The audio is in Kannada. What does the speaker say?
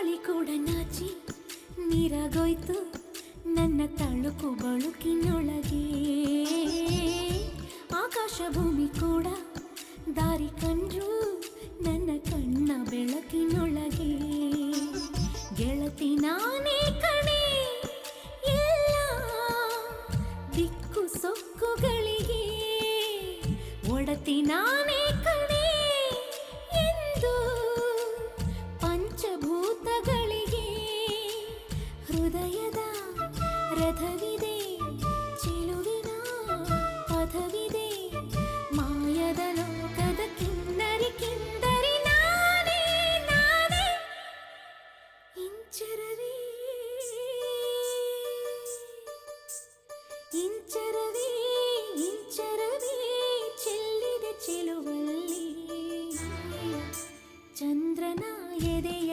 ಗಾಳಿ ಕೂಡ ನಾಚಿ ನೀರಾಗೋಯ್ತು ನನ್ನ ತಳುಕು ಬಳುಕಿನೊಳಗೆ. ಆಕಾಶ ಭೂಮಿ ಕೂಡ ದಾರಿ ಕಂಡ್ರು ನನ್ನ ಕಣ್ಣ ಬೆಳಕಿನೊಳಗೆ. ಗೆಳತಿ ನಾನೇ ಕಣೆ ಎಲ್ಲ ದಿಕ್ಕು ಸೊಕ್ಕುಗಳಿಗೆ, ಒಡತಿ ನಾನೇ ಕಣೆ ಎಂದು ಪಂಚಭೂತಗಳಿಗೆ. ಹೃದಯದ ರಥವಿದೆ, ಚೆಲುವಿನ ಪಥವಿದೆ, ಮಾಯದ ಲೋಕದ ಕಿನ್ನರಿ ಕಿಂದರಿ ನಾನೇ ನಾನೇ. ಇಂಚರವೇ ಇಂಚರವೇ ಇಂಚರವೇ ಚೆಲ್ಲಿದೆ ಚೆಲುವಲ್ಲಿ, ಚಂದ್ರನ ಎದೆಯ